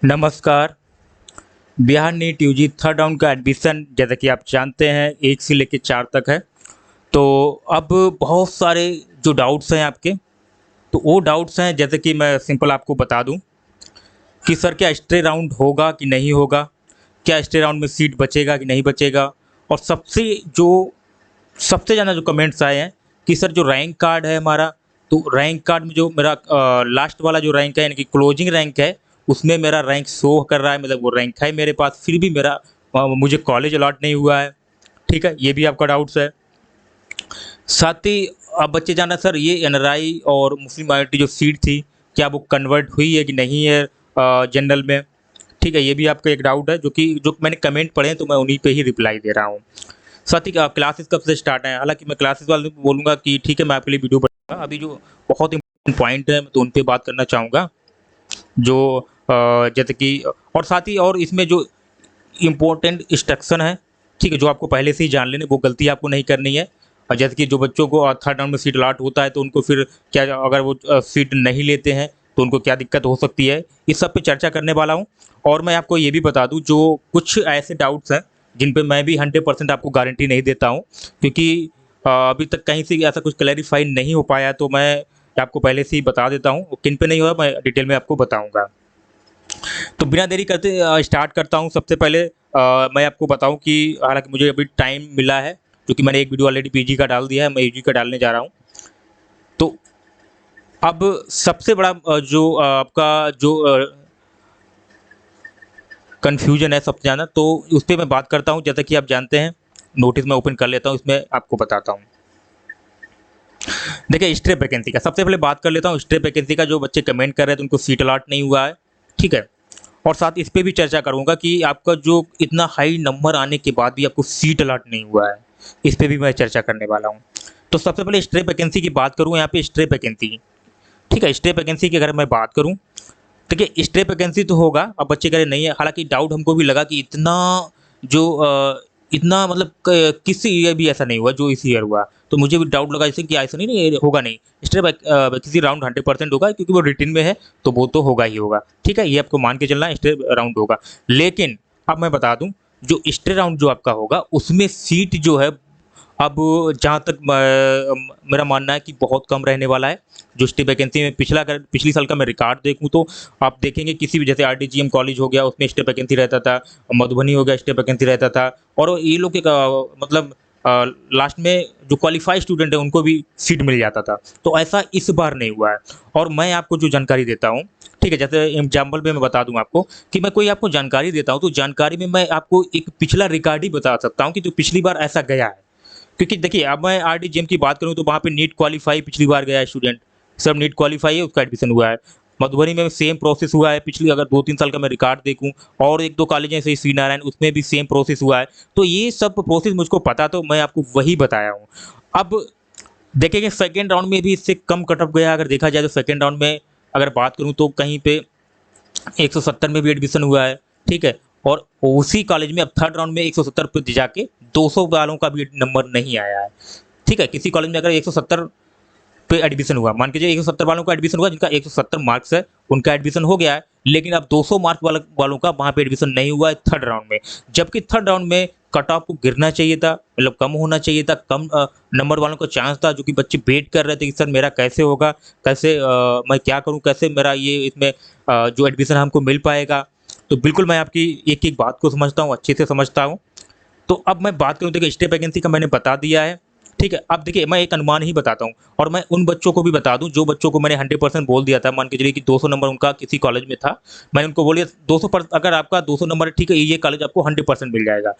नमस्कार। Bihar NEET UG third round का admission जैसा कि आप जानते हैं 1 से लेके 4 तक है। तो अब बहुत सारे जो डाउट्स हैं आपके, तो वो डाउट्स हैं जैसे कि मैं सिंपल आपको बता दूं कि सर क्या स्टे राउंड होगा कि नहीं होगा? क्या स्टे राउंड में सीट बचेगा कि नहीं बचेगा? और सबसे ज़्यादा जो कमेंट्स आए हैं कि सर जो रैंक कार्ड है हमारा, तो रैंक कार्ड में जो मेरा लास्ट वाला जो रैंक है यानी कि क्लोजिंग रैंक है, उसमें मेरा रैंक शो कर रहा है, मतलब वो रैंक है मेरे पास, फिर भी मेरा मुझे कॉलेज अलॉट नहीं हुआ है। ठीक है, ये भी आपका डाउट्स है। साथ ही अब बच्चे जाना सर ये एनआरआई और मुस्लिम माइनॉरिटी जो सीट थी, क्या वो कन्वर्ट हुई है कि नहीं है जनरल में? ठीक है, ये भी आपका एक डाउट है जो मैंने कमेंट पढ़े हैं, तो मैं उन्हीं पे ही रिप्लाई दे रहा हूँ। साथ ही क्लासेस कब से स्टार्ट है? हालांकि मैं क्लासेस वाले को बोलूँगा कि ठीक है, मैं आपके लिए वीडियो बनाऊंगा। अभी जो बहुत इंपॉर्टेंट पॉइंट है, मैं तो उन पे बात करना चाहूँगा। जो जैसे कि और साथ ही और इसमें जो इम्पोर्टेंट इंस्ट्रक्शन है, ठीक है, जो आपको पहले से ही जान लेने, वो गलती आपको नहीं करनी है। और जैसे कि जो बच्चों को थर्ड राउंड में सीट अलॉट होता है, तो उनको फिर क्या, अगर वो सीट नहीं लेते हैं तो उनको क्या दिक्कत हो सकती है, इस सब पे चर्चा करने वाला हूँ। और मैं आपको ये भी बता दूँ, जो कुछ ऐसे डाउट्स हैं जिन पे मैं भी 100% आपको गारंटी नहीं देता हूँ, क्योंकि अभी तक कहीं से ऐसा कुछ क्लैरिफाई नहीं हो पाया, तो मैं आपको पहले से ही बता देता हूँ किन पे नहीं हुआ, मैं डिटेल में आपको बताऊँगा। तो बिना देरी करते स्टार्ट करता हूँ। सबसे पहले मैं आपको बताऊँ कि हालांकि मुझे अभी टाइम मिला है, क्योंकि मैंने एक वीडियो ऑलरेडी पीजी का डाल दिया है, मैं यूजी का डालने जा रहा हूँ। तो अब सबसे बड़ा जो आपका जो कन्फ्यूजन है सबसे ज़्यादा, तो उस पर मैं बात करता हूँ। जैसा कि आप जानते हैं, नोटिस मैं ओपन कर लेता हूँ, इसमें आपको बताता हूँ। देखिए, स्ट्रे वैकेंसी का सबसे पहले बात कर लेता हूँ। स्ट्रे वैकेंसी का जो बच्चे कमेंट कर रहे हैं तो उनको सीट अलॉट नहीं हुआ है, ठीक है। और साथ इस पे भी चर्चा करूँगा कि आपका जो इतना हाई नंबर आने के बाद भी आपको सीट अलॉट नहीं हुआ है, इस पे भी मैं चर्चा करने वाला हूँ। तो सबसे पहले स्ट्रे वैकेंसी की बात करूँ, यहाँ पे स्ट्रे वैकेंसी, ठीक है, स्ट्रे वैकेंसी की अगर मैं बात करूँ, देखिए स्ट्रे वैकेंसी तो होगा। अब बच्चे कह रहे नहीं है, हालांकि डाउट हमको भी लगा कि इतना मतलब किसी ईयर भी ऐसा नहीं हुआ जो इस ईयर हुआ, तो मुझे भी डाउट लगा जैसे कि ऐसा नहीं होगा, नहीं स्ट्रे वैकेंसी राउंड 100% होगा, क्योंकि वो रिटर्न में है, तो वो तो होगा ही होगा। ठीक है, ये आपको मान के चलना है, स्ट्रे राउंड होगा। लेकिन अब मैं बता दूं, जो स्ट्रे राउंड जो आपका होगा उसमें सीट जो है, अब जहाँ तक मेरा मानना है कि बहुत कम रहने वाला है। जो स्टे वैकेंसी में अगर पिछली साल का मैं रिकॉर्ड देखूँ, तो आप देखेंगे किसी भी, जैसे आरडीजीएम कॉलेज हो गया, उसमें स्टे वैकेंसी रहता था, मधुबनी हो गया स्टे वैकेंसी रहता था, और ये लोग के मतलब लास्ट में जो क्वालिफाइड स्टूडेंट है उनको भी सीट मिल जाता था। तो ऐसा इस बार नहीं हुआ है। और मैं आपको जो जानकारी देता हूँ, ठीक है, जैसे एग्जाम्पल में मैं बता दूं आपको कि मैं कोई आपको जानकारी देता हूँ, तो जानकारी में मैं आपको एक पिछला रिकॉर्ड ही बता सकता हूँ कि जो पिछली बार ऐसा गया है। क्योंकि देखिए, अब मैं आरडीजीएम की बात करूँ तो वहाँ पे नीट क्वालीफाई पिछली बार गया है स्टूडेंट, सब नीट क्वालीफाई है, उसका एडमिशन हुआ है। मधुबनी में सेम प्रोसेस हुआ है, पिछली अगर 2-3 साल का मैं रिकॉर्ड देखूँ, और 1-2 कॉलेज हैं जैसे श्री नारायण, उसमें भी सेम प्रोसेस हुआ है। तो ये सब प्रोसेस मुझको पता, तो मैं आपको वही बताया हूँ। अब देखेंगे सेकेंड राउंड में भी इससे कम कट ऑफ गया, अगर देखा जाए तो सेकेंड राउंड में अगर बात करूँ तो कहीं पे 170 में भी एडमिशन हुआ है, ठीक है। और उसी कॉलेज में अब थर्ड राउंड में 170 पे जाके 200 वालों का भी नंबर नहीं आया है, ठीक है। किसी कॉलेज में अगर 170 पे एडमिशन हुआ, मान के चलिए 170 वालों का एडमिशन हुआ, जिनका 170 मार्क्स है उनका एडमिशन हो गया है, लेकिन अब 200 मार्क वालों का वहाँ पे एडमिशन नहीं हुआ है थर्ड राउंड में। जबकि थर्ड राउंड में कट ऑफ को गिरना चाहिए था, मतलब कम होना चाहिए था, कम नंबर वालों को चांस था, जो कि बच्चे वेट कर रहे थे कि सर मेरा कैसे होगा, कैसे मैं क्या करूँ, कैसे मेरा ये इसमें जो एडमिशन हमको मिल पाएगा। तो बिल्कुल मैं आपकी एक एक बात को समझता हूँ, अच्छे से समझता हूँ। तो अब मैं बात करूँ, देखिए स्टे वैकेंसी का मैंने बता दिया है, ठीक है। अब देखिए मैं एक अनुमान ही बताता हूँ, और मैं उन बच्चों को भी बता दूं जो बच्चों को मैंने 100% बोल दिया था। मान के चलिए कि 200 नंबर उनका किसी कॉलेज में था, मैंने उनको बोलिए 200 पर, अगर आपका 200 नंबर है, ठीक है, ये कॉलेज आपको 100% मिल जाएगा।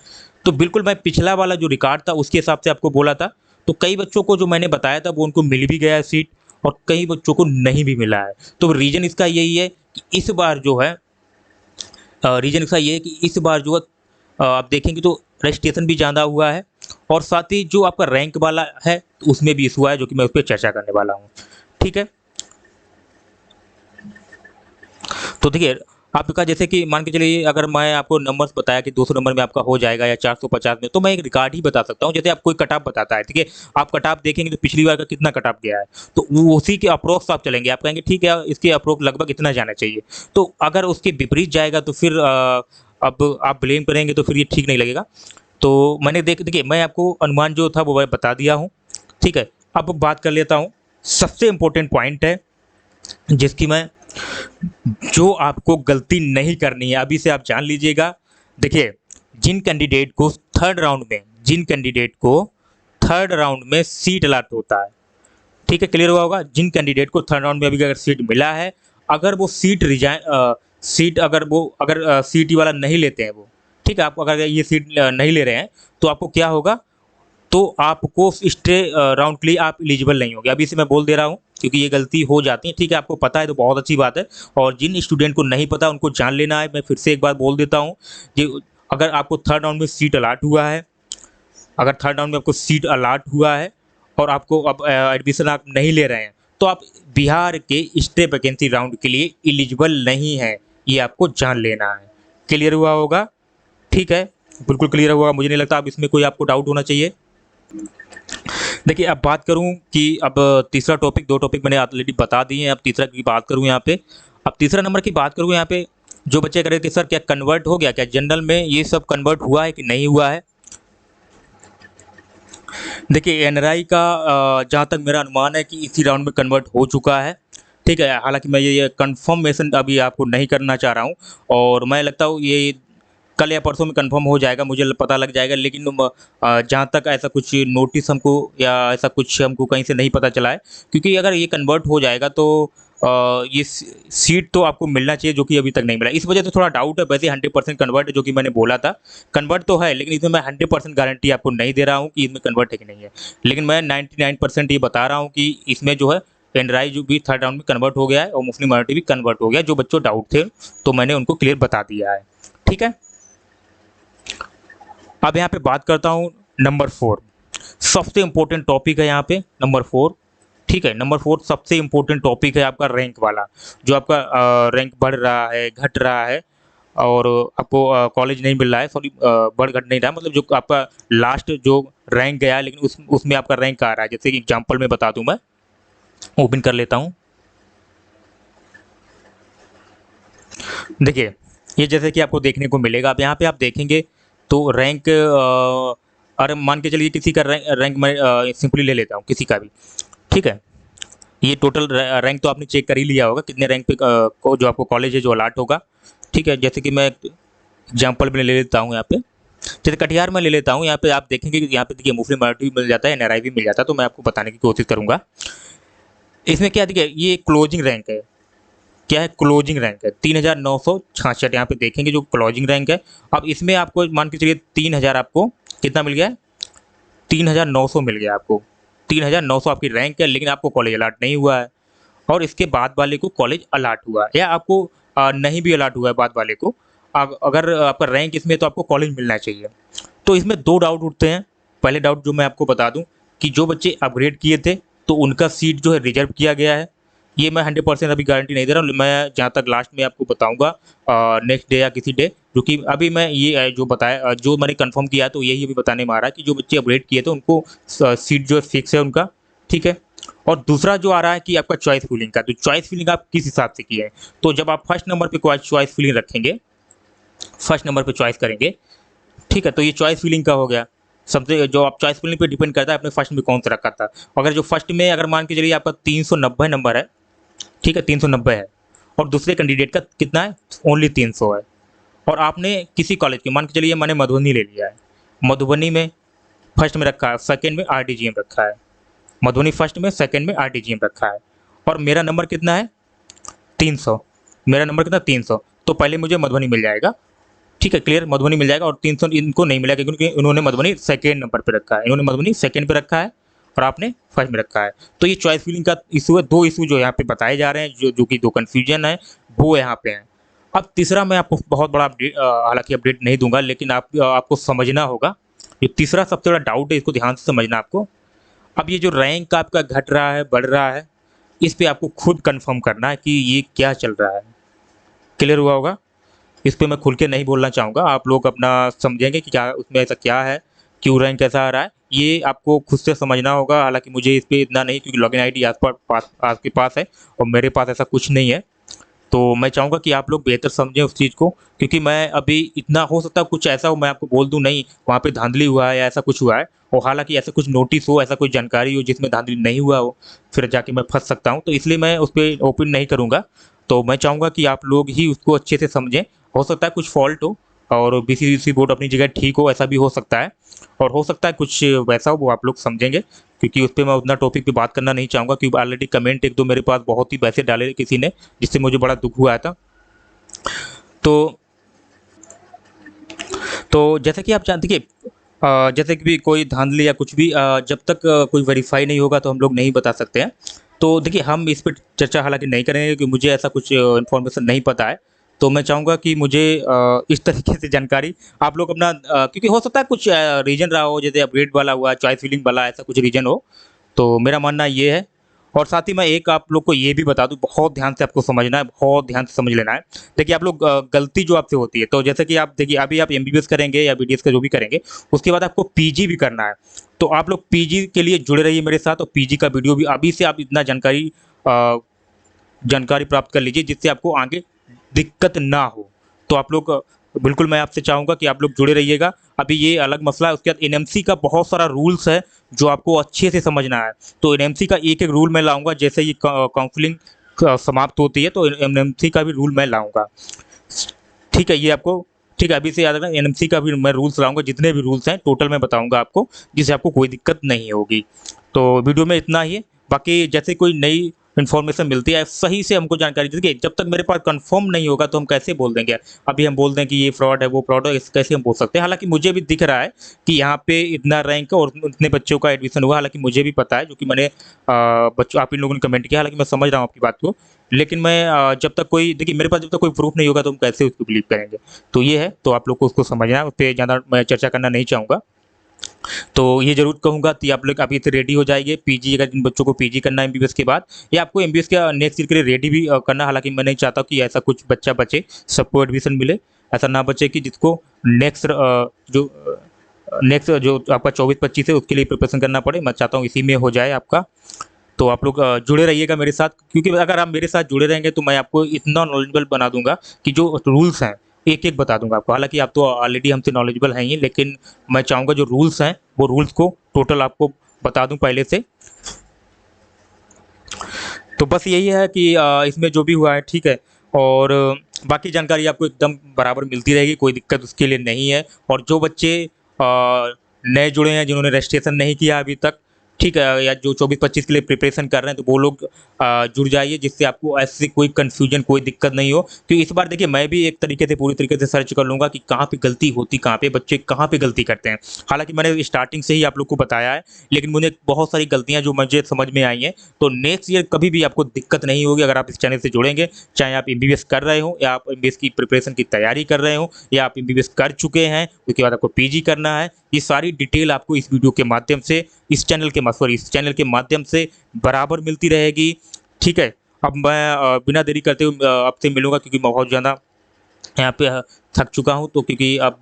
तो बिल्कुल मैं पिछला वाला जो रिकॉर्ड था उसके हिसाब से आपको बोला था। तो कई बच्चों को जो मैंने बताया था वो उनको मिल भी गया है सीट, और कई बच्चों को नहीं भी मिला है। तो रीजन इसका यही है कि इस बार जो है, रीजन इसका ये है कि इस बार जो है आप देखेंगे तो रजिस्ट्रेशन भी ज़्यादा हुआ है, और साथ ही जो आपका रैंक वाला है तो उसमें भी इशू हुआ है, जो कि मैं उस पर चर्चा करने वाला हूँ, ठीक है। तो देखिए, आपका जैसे कि मान के चलिए, अगर मैं आपको नंबर्स बताया कि 200 नंबर में आपका हो जाएगा या 450 में, तो मैं एक रिकॉर्ड ही बता सकता हूँ। जैसे आप कोई कट ऑफ बताता है, ठीक है, आप कट ऑफ देखेंगे तो पिछली बार का कितना कट ऑफ गया है, तो वो उसी के अप्रोक्स आप चलेंगे, आप कहेंगे ठीक है इसके अप्रोक्स लगभग इतना जाना चाहिए। तो अगर उसके विपरीत जाएगा तो फिर अब आप ब्लेम करेंगे तो फिर ये ठीक नहीं लगेगा। तो मैंने देखिए मैं आपको अनुमान जो था वो मैं बता दिया हूँ, ठीक है। अब बात कर लेता हूँ, सबसे इम्पोर्टेंट पॉइंट है जिसकी मैं, जो आपको गलती नहीं करनी है, अभी से आप जान लीजिएगा। देखिए, जिन कैंडिडेट को थर्ड राउंड में जिन कैंडिडेट को थर्ड राउंड में सीट अलॉट होता है, ठीक है, क्लियर हुआ होगा। जिन कैंडिडेट को थर्ड राउंड में अभी अगर सीट मिला है, अगर वो सीट अगर सीटी वाला नहीं लेते हैं वो, ठीक है, आप अगर ये सीट नहीं ले रहे हैं तो आपको क्या होगा, तो आपको स्टे राउंड के लिए आप एलिजिबल नहीं होंगे। अभी से मैं बोल दे रहा हूँ क्योंकि ये गलती हो जाती है, ठीक है। आपको पता है तो बहुत अच्छी बात है, और जिन स्टूडेंट को नहीं पता उनको जान लेना है। मैं फिर से एक बार बोल देता हूँ कि अगर आपको थर्ड राउंड में सीट अलॉट हुआ है, अगर थर्ड राउंड में आपको सीट अलॉट हुआ है और आपको अब एडमिशन आप नहीं ले रहे हैं, तो आप बिहार के स्टेट वैकेंसी राउंड के लिए एलिजिबल नहीं है, ये आपको जान लेना है। क्लियर हुआ होगा, ठीक है, बिल्कुल क्लियर हुआ। मुझे नहीं लगता अब इसमें कोई आपको डाउट होना चाहिए। देखिए, अब बात करूं कि अब तीसरा टॉपिक, दो टॉपिक मैंने ऑलरेडी बता दिए हैं, अब तीसरा की बात करूं यहाँ पे। अब तीसरा नंबर की बात करूं यहाँ पे, जो बच्चे कह रहे थे सर क्या कन्वर्ट हो गया, क्या जनरल में ये सब कन्वर्ट हुआ है कि नहीं हुआ है। देखिए, एनआरआई का जहाँ तक मेरा अनुमान है कि इसी राउंड में कन्वर्ट हो चुका है, ठीक है। हालांकि मैं ये कंफर्मेशन अभी आपको नहीं करना चाह रहा हूँ, और मैं लगता हूँ ये कल या परसों में कंफर्म हो जाएगा, मुझे पता लग जाएगा। लेकिन जहाँ तक ऐसा कुछ नोटिस हमको या ऐसा कुछ हमको कहीं से नहीं पता चला है, क्योंकि अगर ये कन्वर्ट हो जाएगा तो ये सीट तो आपको मिलना चाहिए, जो कि अभी तक नहीं मिला। इस वजह से थोड़ा डाउट है। वैसे 100% कन्वर्ट है, जो कि मैंने बोला था, कन्वर्ट तो है, लेकिन इसमें मैं 100% गारंटी आपको नहीं दे रहा हूँ कि इसमें कन्वर्ट है कि नहीं है। लेकिन मैं 99% ये बता रहा हूँ कि इसमें जो है एनआरआई जो भी थर्ड राउंड में कन्वर्ट हो गया है और मुस्लिम माइनॉरिटी भी कन्वर्ट हो गया है। जो बच्चों डाउट थे तो मैंने उनको क्लियर बता दिया है, ठीक है। अब यहाँ पे बात करता हूँ नंबर 4, सबसे इम्पोर्टेंट टॉपिक है यहाँ पे नंबर 4, ठीक है। नंबर 4 सबसे इम्पोर्टेंट टॉपिक है आपका रैंक वाला, जो आपका रैंक बढ़ रहा है, घट रहा है, और आपको कॉलेज नहीं मिल रहा है, सॉरी बढ़ घट नहीं रहा, मतलब जो आपका लास्ट जो रैंक गया लेकिन उसमें आपका रैंक आ रहा है। जैसे कि एग्जाम्पल में बता दूं, मैं ओपन कर लेता हूँ। देखिए, ये जैसे कि आपको देखने को मिलेगा, अब यहाँ पे आप देखेंगे तो रैंक, अरे मान के चलिए किसी का रैंक मैं सिंपली ले लेता हूँ, किसी का भी, ठीक है। ये टोटल रैंक तो आपने चेक कर ही लिया होगा, कितने रैंक पे को जो आपको कॉलेज है जो अलाट होगा, ठीक है। जैसे कि मैं एग्जाम्पल में ले लेता हूँ यहाँ पे, जैसे कटिहार में ले लेता हूँ। यहाँ पे आप देखेंगे कि यहाँ पे देखिए मुस्लिम माइनॉरिटी भी मिल जाता है, एनआरआई भी मिल जाता है। तो मैं आपको बताने की कोशिश करूँगा इसमें क्या। देखिए, ये क्लोजिंग रैंक है, क्या है, क्लोजिंग रैंक है 3966। यहाँ पे देखेंगे जो क्लोजिंग रैंक है। अब इसमें आपको मान के चलिए 3000 आपको कितना मिल गया, 3900 मिल गया आपको, 3900 आपकी रैंक है, लेकिन आपको कॉलेज अलाट नहीं हुआ है। और इसके बाद वाले को कॉलेज अलाट हुआ है, या आपको नहीं भी अलाट हुआ है बाद वाले को, अगर आपका रैंक इसमें तो आपको कॉलेज मिलना चाहिए। तो इसमें दो डाउट उठते हैं। पहले डाउट जो मैं आपको बता दूं कि जो बच्चे अपग्रेड किए थे तो उनका सीट जो है रिजर्व किया गया है। ये मैं 100% अभी गारंटी नहीं दे रहा हूँ, मैं जहाँ तक लास्ट में आपको बताऊंगा नेक्स्ट डे या किसी डे, जो कि अभी मैं ये जो बताया, जो मैंने कंफर्म किया तो यही अभी बताने में आ रहा है कि जो बच्चे अपग्रेड किए थे उनको सीट जो है फिक्स है उनका, ठीक है। और दूसरा जो आ रहा है कि आपका चॉइस फिलिंग का, तो चॉइस फिलिंग आप किस हिसाब से किए हैं। तो जब आप फर्स्ट नंबर पे चॉइस फिलिंग रखेंगे, फर्स्ट नंबर पे चॉइस करेंगे, ठीक है, तो ये चॉइस फिलिंग का हो गया। सबसे जो आप चॉइस फिलिंग पे डिपेंड करता है आपने फर्स्ट में कौन सा रखा था। अगर जो फर्स्ट में अगर मान के चलिए आपका 390 नंबर है, ठीक है, 390 है, और दूसरे कैंडिडेट का कितना है, ओनली 300 है, और आपने किसी कॉलेज के मान के चलिए मैंने मधुबनी ले लिया है, मधुबनी में फर्स्ट में रखा है, सेकेंड में आरडीजीएम रखा है, मधुबनी फर्स्ट में, सेकेंड में आरडीजीएम रखा है, और मेरा नंबर कितना है 300, मेरा नंबर कितना 300, तो पहले मुझे मधुबनी मिल जाएगा, ठीक है, क्लियर, मधुबनी मिल जाएगा। और 300 इनको नहीं मिलेगा क्योंकि इन्होंने मधुबनी सेकेंड नंबर पे रखा है, इन्होंने मधुबनी सेकेंड पे रखा है और आपने फर्स्ट में रखा है। तो ये चॉइस फिलिंग का इशू है। दो इशू जो यहाँ पे बताए जा रहे हैं, जो कि दो कन्फ्यूजन है वो यहाँ पे हैं। अब तीसरा मैं आपको बहुत बड़ा अपडेट, हालांकि अपडेट नहीं दूंगा, लेकिन आपको समझना होगा। जो तीसरा सबसे बड़ा डाउट है, इसको ध्यान से समझना आपको। अब ये जो रैंक आपका घट रहा है, बढ़ रहा है, इस पे आपको खुद कंफर्म करना है कि ये क्या चल रहा है। क्लियर हुआ होगा। इस पे मैं खुल के नहीं बोलना चाहूँगा, आप लोग अपना समझेंगे कि क्या उसमें ऐसा क्या है, क्यों रैंक कैसा आ रहा है, ये आपको खुद से समझना होगा। हालाँकि मुझे इस पे इतना नहीं, क्योंकि लॉगिन आईडी आपके पास है और मेरे पास ऐसा कुछ नहीं है। तो मैं चाहूँगा कि आप लोग बेहतर समझें उस चीज़ को, क्योंकि मैं अभी इतना हो सकता है कुछ ऐसा हो मैं आपको बोल दूँ नहीं वहाँ पे धांधली हुआ है या ऐसा कुछ हुआ है, और हालाँकि ऐसा कुछ नोटिस हो, ऐसा कोई जानकारी हो जिसमें धांधली नहीं हुआ हो, फिर जाके मैं फँस सकता हूँ। तो इसलिए मैं उस पे ओपन नहीं करूँगा। तो मैं चाहूँगा कि आप लोग ही उसको अच्छे से समझें। हो सकता है कुछ फ़ॉल्ट हो और बीसीसी बोर्ड अपनी जगह ठीक हो, ऐसा भी हो सकता है, और हो सकता है कुछ वैसा हो, वो आप लोग समझेंगे, क्योंकि उस पे मैं उतना टॉपिक पे बात करना नहीं चाहूँगा, क्योंकि ऑलरेडी कमेंट 1-2 मेरे पास बहुत ही वैसे डाले किसी ने, जिससे मुझे बड़ा दुःख हुआ था। तो जैसे कि आप जानते कि जैसे कि भी कोई धांधली या कुछ भी जब तक कोई वेरीफाई नहीं होगा तो हम लोग नहीं बता सकते हैं। तो देखिए हम इस पे चर्चा हालाँकि नहीं करेंगे, क्योंकि मुझे ऐसा कुछ इन्फॉर्मेशन नहीं पता है। तो मैं चाहूँगा कि मुझे इस तरीके से जानकारी आप लोग अपना क्योंकि हो सकता है कुछ रीज़न रहा हो, जैसे अपग्रेड वाला हुआ, चॉइस फिलिंग वाला, ऐसा कुछ रीज़न हो। तो मेरा मानना ये है। और साथ ही मैं एक आप लोग को ये भी बता दूँ, बहुत ध्यान से आपको समझना है, बहुत ध्यान से समझ लेना है। देखिए आप लोग गलती जो आपसे होती है, तो जैसे कि आप देखिए अभी आप एमबीबीएस करेंगे या बीडीएस का जो भी करेंगे, उसके बाद आपको पीजी भी करना है। तो आप लोग पीजी के लिए जुड़े रहिए मेरे साथ, और पीजी का वीडियो भी अभी से आप इतना जानकारी प्राप्त कर लीजिए, जिससे आपको आगे दिक्कत ना हो। तो आप लोग बिल्कुल मैं आपसे चाहूँगा कि आप लोग जुड़े रहिएगा। अभी ये अलग मसला है, उसके बाद एनएमसी का बहुत सारा रूल्स है जो आपको अच्छे से समझना है। तो एनएमसी का एक-एक रूल मैं लाऊँगा, जैसे ही काउंसलिंग समाप्त होती है तो एनएमसी का भी रूल मैं लाऊँगा। ठीक है, ये आपको ठीक है, अभी से याद रखना, एनएमसी का भी मैं रूल्स लाऊँगा, जितने भी रूल्स हैं टोटल मैं बताऊँगा आपको, जिससे आपको कोई दिक्कत नहीं होगी। तो वीडियो में इतना ही है, बाकी जैसे कोई नई इन्फॉर्मेशन मिलती है सही से हमको जानकारी दीजिए। जब तक मेरे पास कंफर्म नहीं होगा तो हम कैसे बोल देंगे? अभी हम बोल दें कि ये फ्रॉड है, वो फ्रॉड है, इस कैसे हम बोल सकते हैं? हालाँकि मुझे भी दिख रहा है कि यहाँ पे इतना रैंक और इतने बच्चों का एडमिशन हुआ, हालाँकि मुझे भी पता है, जो कि मैंने बच्चों आप इन लोगों ने कमेंट किया, हालाँकि मैं समझ रहा हूँ आपकी बात को। लेकिन मैं जब तक कोई देखिए मेरे पास जब तक कोई प्रूफ़ नहीं होगा तो हम कैसे उसको बिलीव करेंगे? तो ये है, तो आप लोग को उसको समझना है, उस पे ज़्यादा मैं चर्चा करना नहीं चाहूँगा। तो ये ज़रूर कहूँगा कि आप लोग अभी से रेडी हो जाइए, पीजी अगर जिन बच्चों को पीजी करना है एमबीबीएस के बाद, या आपको एमबीबीएस के नेक्स्ट ईयर के लिए रेडी भी करना। हालाँकि मैं नहीं चाहता कि ऐसा कुछ बच्चा बचे, सबको एडमिशन मिले। ऐसा ना बचे कि जिसको नेक्स्ट जो आपका 24-25 है उसके लिए प्रिपरेशन करना पड़े। मैं चाहता हूँ इसी में हो जाए आपका। तो आप लोग जुड़े रहिएगा मेरे साथ, क्योंकि अगर आप मेरे साथ जुड़े रहेंगे तो मैं आपको इतना नॉलेजेबल बना दूँगा कि जो रूल्स हैं, एक-एक बता दूँगा आपको। हालाँकि आप तो ऑलरेडी हमसे नॉलेजेबल हैं ही, लेकिन मैं चाहूँगा जो रूल्स हैं, वो रूल्स को टोटल आपको बता दूँ पहले से। तो बस यही है कि इसमें जो भी हुआ है ठीक है, और बाकी जानकारी आपको एकदम बराबर मिलती रहेगी, कोई दिक्कत उसके लिए नहीं है। और जो बच्चे नए जुड़े हैं, जिन्होंने रजिस्ट्रेशन नहीं किया अभी तक, ठीक है, या जो 24-25 के लिए प्रिपरेशन कर रहे हैं, तो वो लोग जुड़ जाइए, जिससे आपको ऐसी कोई कन्फ्यूजन, कोई दिक्कत नहीं हो। क्योंकि इस बार देखिए मैं भी एक तरीके से पूरी तरीके से सर्च कर लूँगा कि कहाँ पे गलती होती कहाँ पे, बच्चे कहाँ पे गलती करते हैं। हालाँकि मैंने स्टार्टिंग से ही आप लोग को बताया है, लेकिन मुझे बहुत सारी गलतियाँ जो मुझे समझ में आई हैं। तो नेक्स्ट ईयर कभी भी आपको दिक्कत नहीं होगी अगर आप इस चैनल से जुड़ेंगे, चाहे आप एमबीबीएस कर रहे हो, या आप एमबीबीएस की प्रिपरेशन की तैयारी कर रहे हो, या आप एमबीबीएस कर चुके हैं, उसके बाद आपको पीजी करना है। ये सारी डिटेल आपको इस वीडियो के माध्यम से, इस चैनल के माध्यम से बराबर मिलती रहेगी। ठीक है, अब मैं बिना देरी करते हुए आपसे मिलूँगा, क्योंकि मैं बहुत ज़्यादा यहाँ पे थक चुका हूँ। तो क्योंकि अब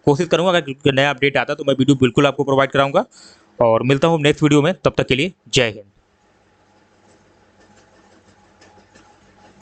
कोशिश करूँगा अगर नया अपडेट आता है तो मैं वीडियो बिल्कुल आपको प्रोवाइड कराऊँगा, और मिलता हूँ नेक्स्ट वीडियो में। तब तक के लिए जय हिंद।